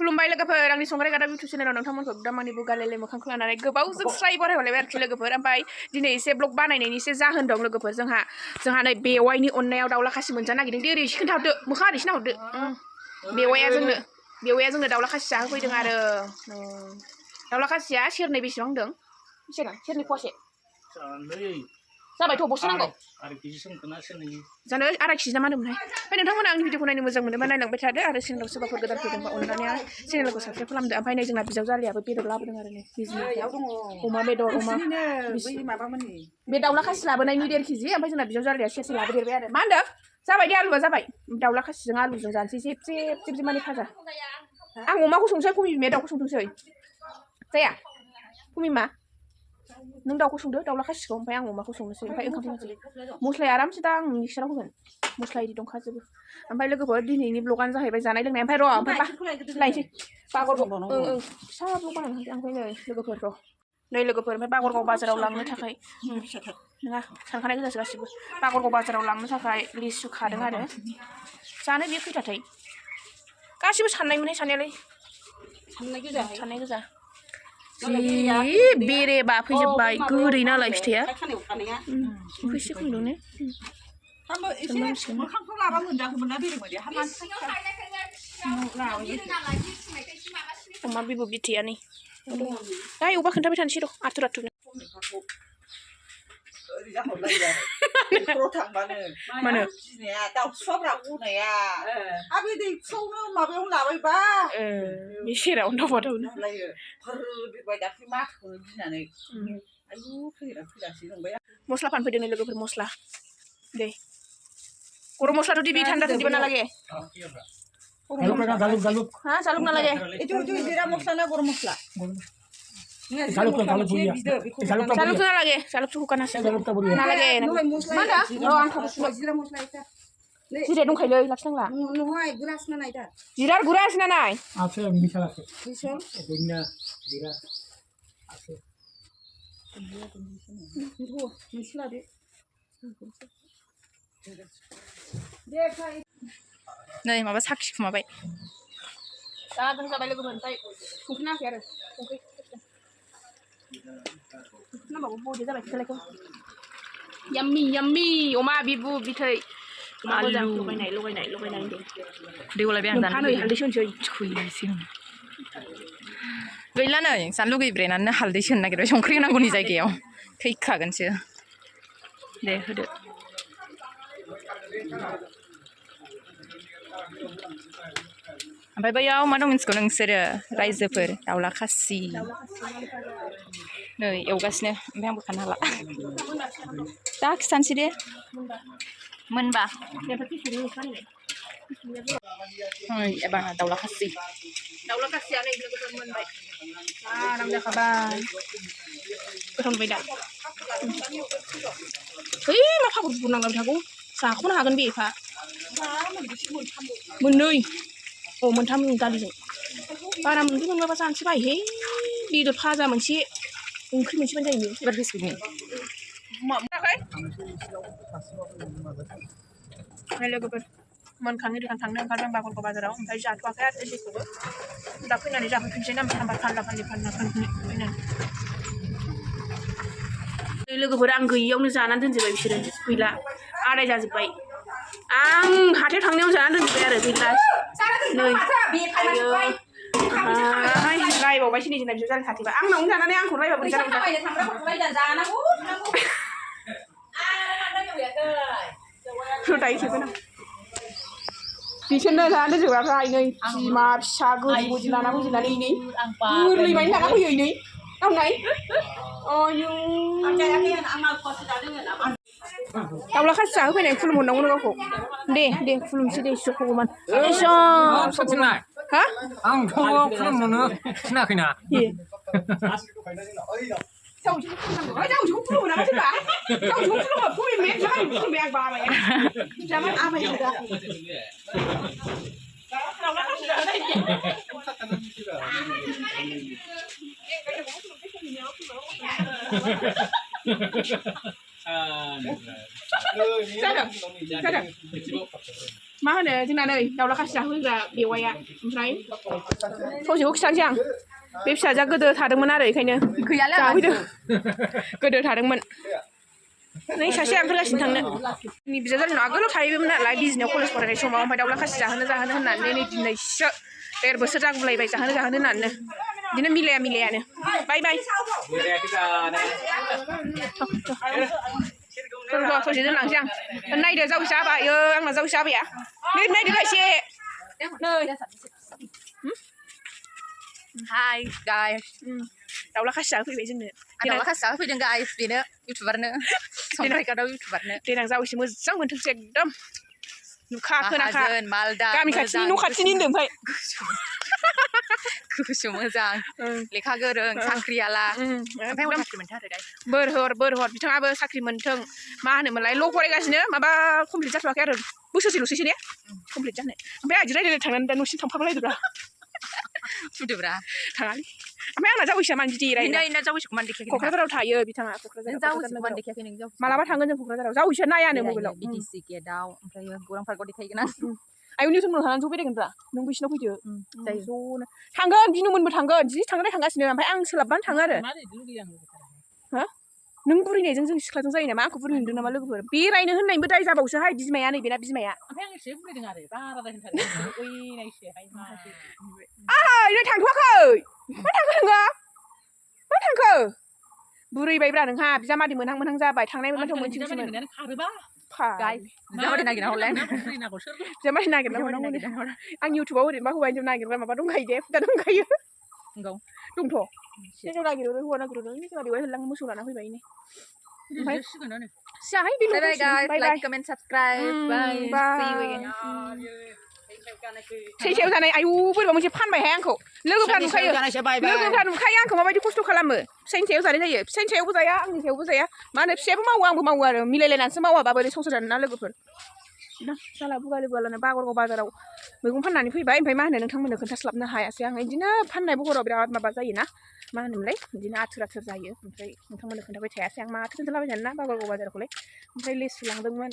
खुलुमबाय लोगोफोर आंनि संग्राय गादा इउटुब चेनेलाव नोंथांमोनखौ दामानि बुगालेले मोखांखौ लानानै गोबावजों स्राय बरायहरलायबाय आरोखि लोगोफोर ओमफ्राय दिनै एसे ब्लग बानायनायनि एसे जाहोन दं लोगोफोर जोंहा नै बेवाइनि अननायाव दाउला खासि मोनजानो नागिरदों दे ओरै एसे खोन्थाहरदो मोखां ओरै सिना हरदो बेवाइया जोंनो दाउला खासि जाहोफैदों आरो दाउला खासिया सेरनै बेसेबां होनदों सेरनै फवासे जाबायथ' बसो नांगौ जानो आधा केजि ना मा होनोमोनहाय ओमफ्राय नोंथांमोना आंनि भिडिअखौ नायनो मोजां मोनोबा नायलांबाय थादो आरो चेनेलाव सोरबाफोर गोदान फैदोंबा अननानै चेनेलखौ साबसक्राइब खालामदो ओमफ्राय नै जोंना बिजावजालियाबो बेदर लाबोदों आरो नै अमा बेदर बे दाउला खासि लाबोनायनि 1.5 केजि ओमफ्राय जोंना बिजावजालिया सेरसे लाबोदेरबाय आरो मा होनदों जाबाय दे आलुआ जाबाय दाउला खासिजों आलुजों जानोसै जेब माने फाजा आं अमाखौ संसै फुंनि बिमाया दाउखौ संथोंसै जाया फुंनि मा नों दाउखौ संदो दाउला खासिखौ ओमफ्राय आं अमाखौ संनोसै ओमफ्राय ओंखाम संनोसै मस्लाया आरामसे दा आं मिक्साराव होगोन मस्ला इदि दंखाजोबो ओमफ्राय लोगोफोर दिनैनि ब्लगानो जाहैबाय जानाय लोंनाय ओमफ्राय र' ओमफ्राय लायनोसै बागरगाव फिसा ब्लग बानायनो हादों ओमफ्राय नै लोगोफोर ओमफ्राय बागरगाव बाजाराव लांनो थाखाय नङा सानखानाय गोजासो गासिबो बागरगाव बाजाराव लांनो थाखाय लिसु खादों आरो जानो बेयो खैथाथाय गासिबो साननायमोनहाय साननायालाय साननाय गोजा जि बेरे बाफैजोब्बाय गोदै नालाय फिथाइया एसे खम दं ने अमा बिबु बिथैया नै दा एवबा खोन्थाबाय थानोसै र' आथुर मानो बे सेरावनो मस्ला फानफैदों नै लोगोफोर मस्ला दे गरम मस्लाथ' दिबि थान्दा दिबा नालागे जालुक नालागे जिरा मस्ला ना गरम मस्ला जालुक नालागे जालुक हुकानासो नालागे माना आं जिरा मस्ला जिरा दंखायोलै लाखिनांला जिरा गुरासो नानाय नै माबा साखि खुमाबाय जादों जाबाय लोगोफोर ओमफ्राय संख्रि नाङाखै आरो संख्रि नांबावगौ बदे जाबाय फिथाइखौ याम्मी अमा बिबु बिथै मोजां लगायनाय दैवलाय आं जानो हालदै सोनसै गैला नै जानो लुगैब्रेनानै हालदै सोनो नागिरबाय संख्रि होनांगौनि जायगायाव थैखागोनसो दे होदो ओमफ्राय बैयाव मा दं मिन्थिगौ नोंसोरो रायजोफोर दाउला खासि नै एवगासिनो ओमफ्राय आं बोखानो हाला दा खिथानोसै दे मोनबा एबार दाउला खासिया नै लोगोफोर मोनबाय आराम जाखाबाय गोथाव नुबाय दा मा फागुर बुरनांलाबाय थागौ जाख'नो हागोन बे एफा मोननै मोनथाम दालिजों बारा मोनबाबा जानोसै बायहे बेदर भाजा मोनसे ओंख्रि मोनसेबानो जायो एबार फेसबुकनि लोगोफोर मोनखां एरिखां थांनो ओंखारदों बागरगाव बाजाराव ओमफ्राय जाथ'वाखै आरो जेखौबो दा फैनानै जाफैफिनसै ना फानला फैनानै लोगोफोर आं गैयियावनो जानानै दोनजोबबाय बिसोरो गैला आदाय जाजोब्बाय आं हाथायाव थांनायाव जानानै दोनजोब्बाय आरो गैला नै रायबावबायसो नै जोंना बिसोर जानो खाथिबा आंनावनो जानानै आंखौ रायबाबो बिसोरनो जानानै दोनजोबग्राफ्रा नै बिमा फिसा गोदि लाना फैजोबनानै नै गोरलैबायनो लाना फैयो नै आंनाय दाउला खासि जाहोफैनाय खुलुमहरनांगौ गावखौ दे खुलुमसै दे इसोर भगबान हा आंथ' खुलुमनो थिनाखैना मा होनो जोंना नै दाउला खासि जाहोग्रा बेवाइया ओमफ्राय ससेखौ खिथानोसै आं बे फिसाजोआ गोदो थादोंमोन आरो बेखायनो जाफैदों गोदो थादोंमोन नै सासे ओंखारगासिनो थांनो जोंनि बिजावजालिनाव आगोलाव थाहैबायमोन नालाय बिजनियाव कलेज फरायनाय समाव ओमफ्राय दाउला खासि जाहोनो होननानै नै दिनैसो 1.5 बोसोर जागुलायबाय जाहोनो होननानै बिदिनो मिलायानो बाय ससे दोनलांसै आं नायदो जावैसो हाबा आंना जावैसो हाबाया नायदो एसे Hi guys. दाउला खासि जाहोफैबाय जोंनो दाउला खासि जाहोफैदों guys बेनो इउटुबारनो संग्रायगादाव इउटुबारनो देनां जावैसो मोजां मोनथोंसै एकदम नुखा खोनाखा मालदा गामि खाथिनि न' खाथिनि होनदों ओमफ्राय गुसु मोजां लेखा गोरों साख्रियाला ओमफ्राय साख्रि मोनथारो guys बोर हर बिथाङाबो साख्रि मोनथों मा होनोमोनलाय ल' फरायगासिनो माबा कमप्लिट जाथ'वाखै आरो बोसोरसेल'सैसो ने कमप्लिट जानो ओमफ्राय आदि रायलायनो थांनानै दा न'सिम थांफालायदोब्रा फुदोब्रा थाङालै ओमफ्राय आंना जावैसोआ मानो बिदि रायलायनो जावैसोखौ मानो देखायाखै क'क्राझाराव थायो बिथाङा जावैसोखौ मानो देखायाखै नों मालाबा थांगोन जों क'क्राझाराव जावैसोआ नायानो मबाइलाव बिटिसि गेटआव ओमफ्राय गौरां पार्कआव देखायगोन आं आयौ निउटनमोनाव थांनानै ज' बेरायगोनब्रा नों बैसिनाव फैदो ज'नो थांगोन बिनुमोनबो थांगोन जि थांगासिनो ओमफ्राय आं सोलाबबानो थाङो आरो हो नों बुरैनायजों जों सिख्लाजों जायो नामा आंखौ बुरैनो नुदों नामा लोगोफोर बेरायनो होननायबो दाय जाबावसोहाय बिमाया नैबेना बिमाया ओमफ्राय आं एसे बुरैदों आरो बाराद्राय होनथारदों ओइनायसोहाय नै थांथ'वाखै मा थांखो नोङो मा थांखो बुरैबायब्रा नोंहा बिजामादै मोनहां जाबाय थांनाय मोनबाथ' मोनसेमोन खारोबा guys बिजामादै नागिरना हरलाय बिजामादै नागिरना हरनांगौ आं इउटुबाव ओरैनोबा हौवा हिनजाव नागिरग्रा माबा दंखायो दे हुदा दंखायो दंथ' हिनजाव नागिरो हौवा नागिरो जोंहा बेवहाय होनलाङो मोसौ लाना फैबाय नै ओमफ्य जाहाय बे bye guys like comment subscribe bye see you again सैसेयाव जानाय आयु बोरैबा मोनसे फानबायहाय आंखौ लोगोफ्रा नुखायो आंखौ माबायदि खस्थ' खालामो फिसायनि सायाव जानाय जायो फिसायनि सायावबो जाया आंनि सायावबो जाया मा होनो फिसायाबो मावो आंबो मावो आरो मिलायलायनानैसो मावाबा बोरै संसार जानो ना लोगोफोर जाला बुगालानो बागरगाव बाजाराव मैगं फाननानै फैबाय ओमफ्राय मा होनो नोंथांमोननो खोन्थास्लाबनो हायासै आं बिदिनो फाननाय बहराव बिराद माबा जायोना मा होनोमोनलाय बिदिनो आथुर जायो ओमफ्राय नोंथांमोननो खोन्थाबाय थायासै आं माथो खोन्थालाबाय थानो ना बागरगाव बाजारखौलाय ओमफ्राय लेसु लांदोंमोन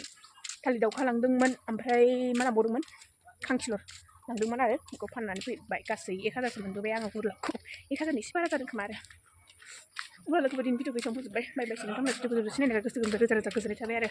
थालिर दाउखा लांदोंमोन ओमफ्राय मा लांबावदोंमोन खांखिलर लांदोंमोन आरो बेखौ फाननानै फैबाय गासै 1000 मोनबोबाय आङो गुरलाबखौ 1000 एसे बारा जादों खोमा आरो अब्ला लोगोफोर दिनै भिडिअखौ एसेयावनो फोजोबबाय बाय बाय नोंथांमोननो भिडिअखौ जोबोद सिनायनाय गोसो गोजोननाय थाबाय आरो